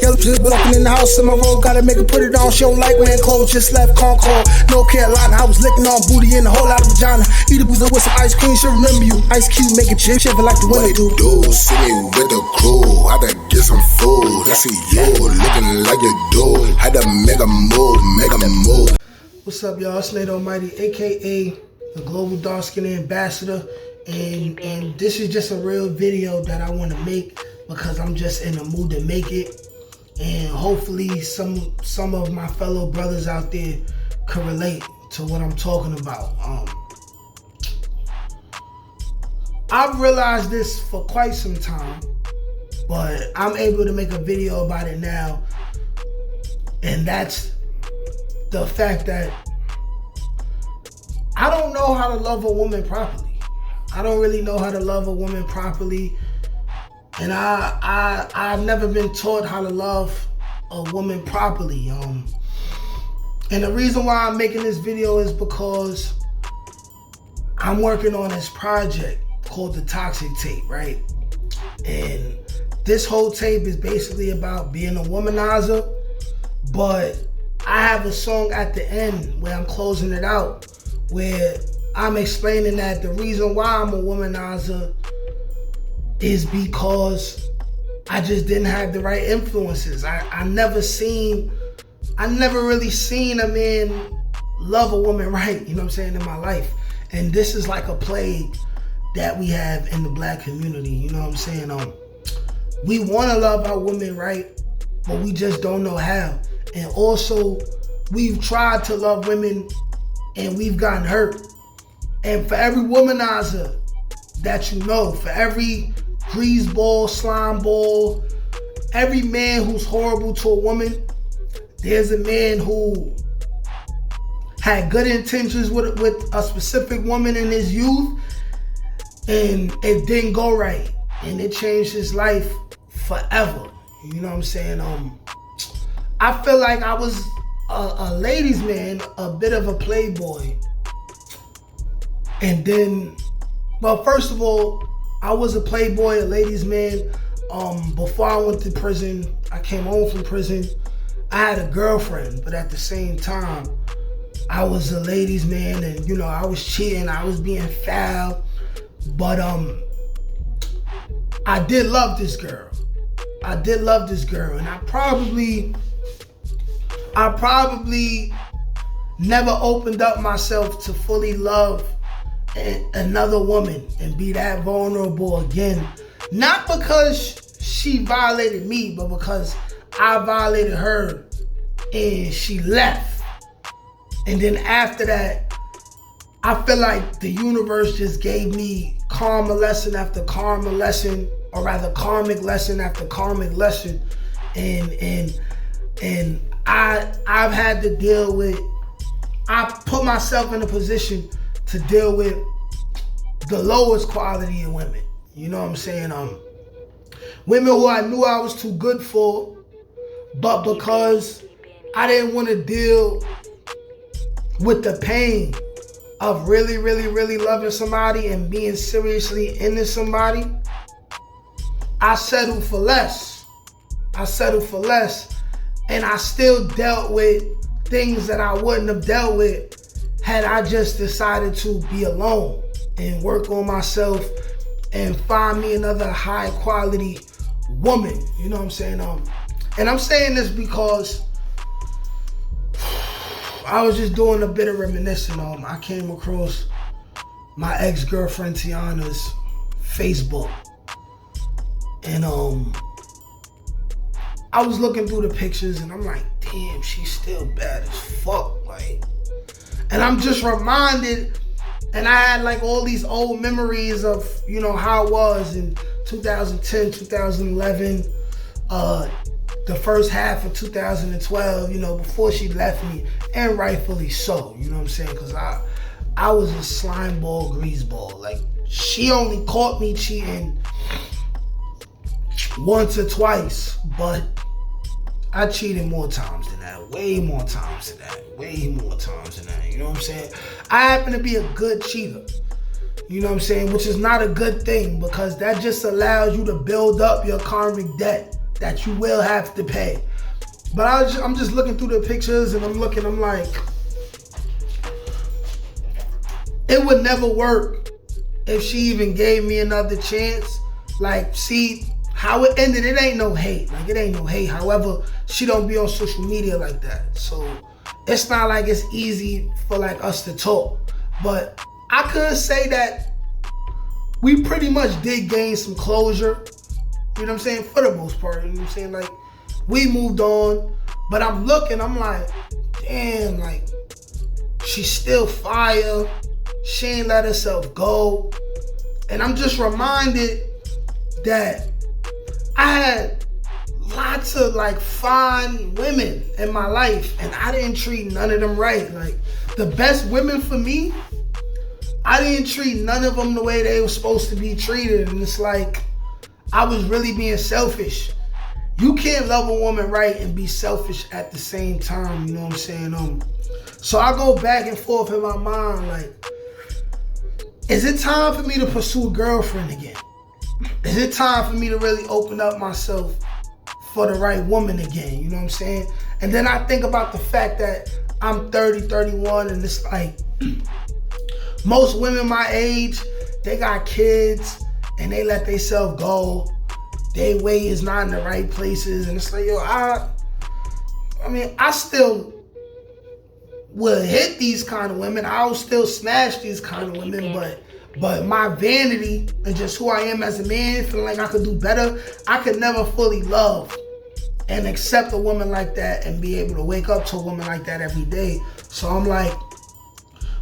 Yellow just walking in the house in my road, gotta make her put it on. She don't like wearing clothes, just left Concord, North Carolina. I was licking on booty and a whole lot of vagina. Eat a boozer with some ice cream, she'll remember you. Ice Cube make it chip, shiver like the winter do. See me with the crew, I done get some food. I see you looking like you do. Had to make a move, make a move. What's up, y'all? It's Nate Almighty, aka the Global Dark Skin Ambassador, and this is just a real video that I want to make because I'm just in the mood to make it, and hopefully some of my fellow brothers out there can relate to what I'm talking about. I've realized this for quite some time, but I'm able to make a video about it now, and that's the fact that I don't know how to love a woman properly. I don't really know how to love a woman properly, and I've never been taught how to love a woman properly. And the reason why I'm making this video is because I'm working on this project called the Toxic Tape, right? And this whole tape is basically about being a womanizer, but I have a song at the end where I'm closing it out, where I'm explaining that the reason why I'm a womanizer is because I just didn't have the right influences. I never really seen a man love a woman right, you know what I'm saying, in my life. And this is like a plague that we have in the black community, you know what I'm saying? We want to love our women right, but we just don't know how. And also, we've tried to love women and we've gotten hurt. And for every womanizer that you know, for every greaseball, slimeball, every man who's horrible to a woman, there's a man who had good intentions with a specific woman in his youth, and it didn't go right, and it changed his life forever. You know what I'm saying? I feel like I was a ladies' man, a bit of a playboy. And then, well, first of all, I was a playboy, a ladies' man. Before I went to prison, I came home from prison. I had a girlfriend, but at the same time, I was a ladies' man, and you know, I was cheating, I was being foul. But I did love this girl. And I probably never opened up myself to fully love another woman and be that vulnerable again. Not because she violated me, but because I violated her and she left. And then after that, I feel like the universe just gave me karma lesson after karma lesson, or rather karmic lesson after karmic lesson. And I've had to deal with, I put myself in a position to deal with the lowest quality of women. You know what I'm saying? Women who I knew I was too good for, but because I didn't want to deal with the pain of really, really, really loving somebody and being seriously into somebody, I settled for less. And I still dealt with things that I wouldn't have dealt with had I just decided to be alone and work on myself and find me another high quality woman. You know what I'm saying? And I'm saying this because I was just doing a bit of reminiscing. I came across my ex-girlfriend Tiana's Facebook, and I was looking through the pictures and I'm like, damn, she's still bad as fuck. Like, and I'm just reminded, and I had like all these old memories of, you know, how it was in 2010, 2011, the first half of 2012, you know, before she left me, and rightfully so, you know what I'm saying? Because I was a slime ball, greaseball. Like, she only caught me cheating once or twice, but I cheated more times than that, way more times than that, you know what I'm saying? I happen to be a good cheater, you know what I'm saying, which is not a good thing, because that just allows you to build up your karmic debt. that you will have to pay. But I'm just looking through the pictures and I'm like, it would never work if she even gave me another chance. Like, see how it ended, it ain't no hate. Like, it ain't no hate. However, she don't be on social media like that. So it's not like it's easy for like us to talk. But I could say that we pretty much did gain some closure. You know what I'm saying? For the most part. You know what I'm saying? Like, we moved on. But I'm looking, I'm like, damn, like, she's still fire. She ain't let herself go. And I'm just reminded that I had lots of like fine women in my life and I didn't treat none of them right. Like, the best women for me, I didn't treat none of them the way they were supposed to be treated. And it's like, I was really being selfish. You can't love a woman right and be selfish at the same time, you know what I'm saying? So I go back and forth in my mind, like, is it time for me to pursue a girlfriend again? Is it time for me to really open up myself for the right woman again, you know what I'm saying? And then I think about the fact that I'm 30, 31, and it's like, most women my age, they got kids and they let themselves go. Their weight is not in the right places. And it's like, yo, I mean, I still will hit these kind of women. I will still smash these kind of women, but my vanity and just who I am as a man, feeling like I could do better, I could never fully love and accept a woman like that and be able to wake up to a woman like that every day. So I'm like,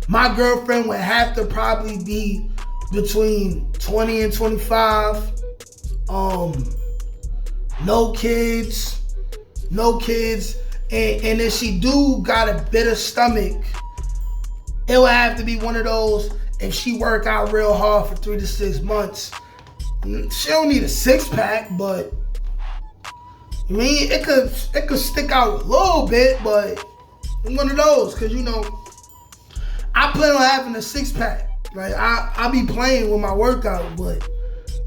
my girlfriend would have to probably be between 20 and 25. No kids. And if she do got a bitter stomach, it would have to be one of those, if she work out real hard for 3 to 6 months, she don't need a 6-pack, but I mean, it could stick out a little bit, but one of those, cause you know, I plan on having a 6-pack. Like, I be playing with my workout, but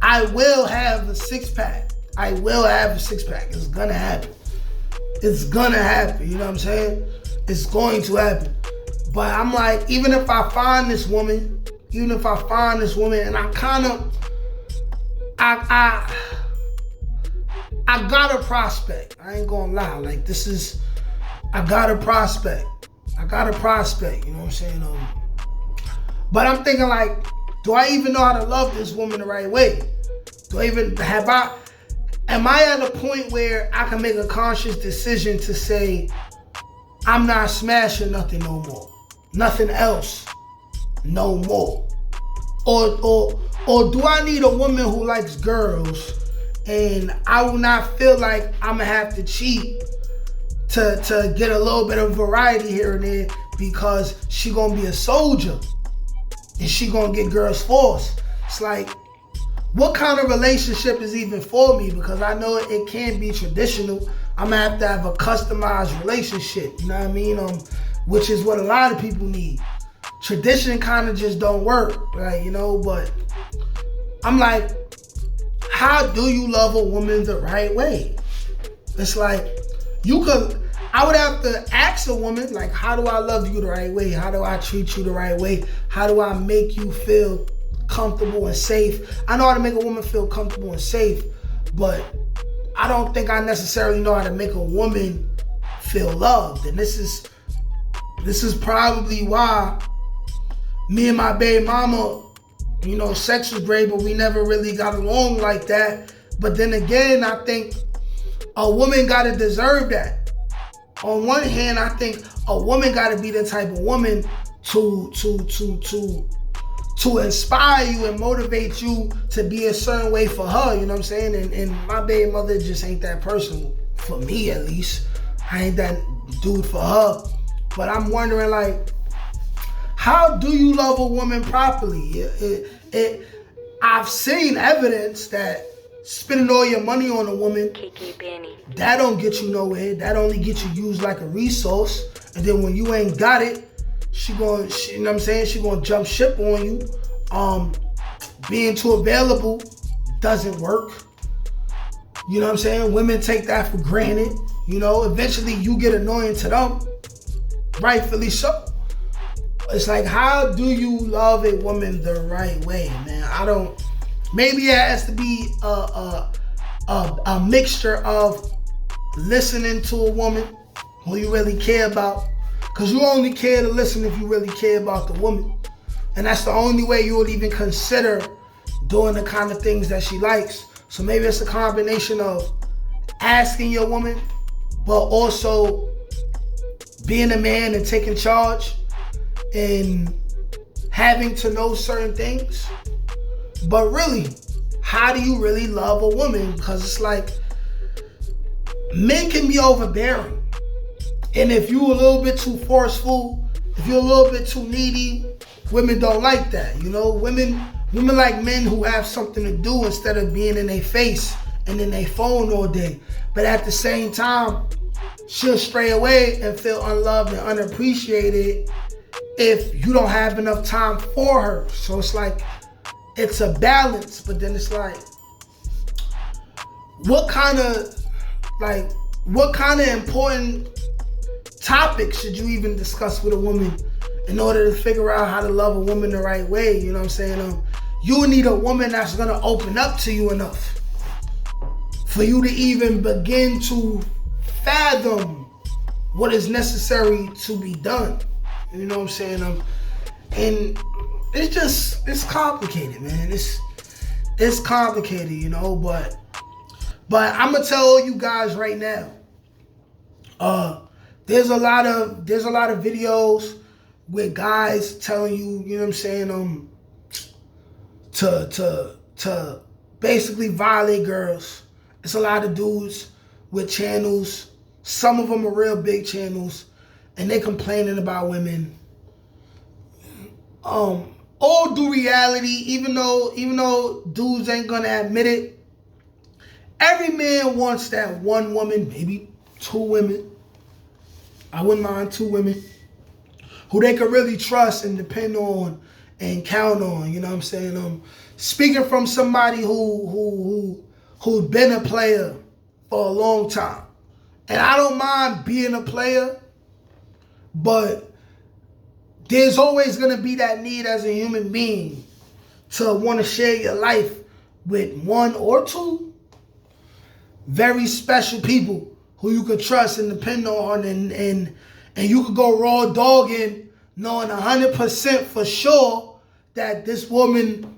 I will have a 6-pack. I will have a 6-pack. It's gonna happen. It's gonna happen, you know what I'm saying? It's going to happen. But I'm like, even if I find this woman, and I got a prospect. I ain't gonna lie. Like, I got a prospect, you know what I'm saying? But I'm thinking, like, do I even know how to love this woman the right way? Am I at a point where I can make a conscious decision to say, I'm not smashing nothing no more. Nothing else no more. Or do I need a woman who likes girls and I will not feel like I'm gonna have to cheat to get a little bit of variety here and there because she gonna be a soldier and she gonna get girls forced? It's like, what kind of relationship is even for me? Because I know it can't be traditional. I'm gonna have to have a customized relationship, you know what I mean? Which is what a lot of people need. Tradition kind of just don't work, right? You know, but I'm like, how do you love a woman the right way? It's like, I would have to ask a woman, like, how do I love you the right way? How do I treat you the right way? How do I make you feel comfortable and safe? I know how to make a woman feel comfortable and safe, but I don't think I necessarily know how to make a woman feel loved. And this is probably why me and my baby mama, you know, sex was great, but we never really got along like that. But then again, I think a woman gotta deserve that. On one hand, I think a woman gotta be the type of woman to inspire you and motivate you to be a certain way for her, you know what I'm saying? And my baby mother just ain't that person, for me at least. I ain't that dude for her. But I'm wondering, like, how do you love a woman properly? I've seen evidence that spending all your money on a woman, that don't get you nowhere. That only gets you used like a resource. And then when you ain't got it, you know what I'm saying? She gonna jump ship on you. Being too available doesn't work. You know what I'm saying? Women take that for granted. You know, eventually you get annoying to them. Rightfully so. It's like, how do you love a woman the right way, man? Maybe it has to be a mixture of listening to a woman who you really care about. Because you only care to listen if you really care about the woman. And that's the only way you would even consider doing the kind of things that she likes. So maybe it's a combination of asking your woman, but also being a man and taking charge and having to know certain things. But really, how do you really love a woman? Because it's like, men can be overbearing. And if you're a little bit too forceful, if you're a little bit too needy, women don't like that. You know, women like men who have something to do instead of being in their face and in their phone all day. But at the same time, she'll stray away and feel unloved and unappreciated if you don't have enough time for her. So it's like, it's a balance, but then it's like, what kind of important topics should you even discuss with a woman in order to figure out how to love a woman the right way? You know what I'm saying? You need a woman that's gonna open up to you enough for you to even begin to fathom what is necessary to be done. You know what I'm saying? And it's complicated, man. It's complicated, you know, but I'm gonna tell all you guys right now, there's a lot of videos with guys telling you, you know what I'm saying, to basically violate girls. It's a lot of dudes with channels. Some of them are real big channels, and they complaining about women. All do reality, even though dudes ain't gonna admit it. Every man wants that one woman, maybe two women. I wouldn't mind two women who they could really trust and depend on and count on. You know what I'm saying? Speaking from somebody who's been a player for a long time, and I don't mind being a player, but there's always gonna be that need as a human being to want to share your life with one or two very special people who you could trust and depend on, and you could go raw dogging, knowing 100% for sure that this woman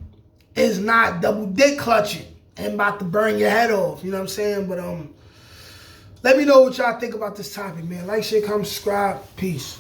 is not double dick clutching and about to burn your head off. You know what I'm saying? But let me know what y'all think about this topic, man. Like, share, comment, subscribe. Peace.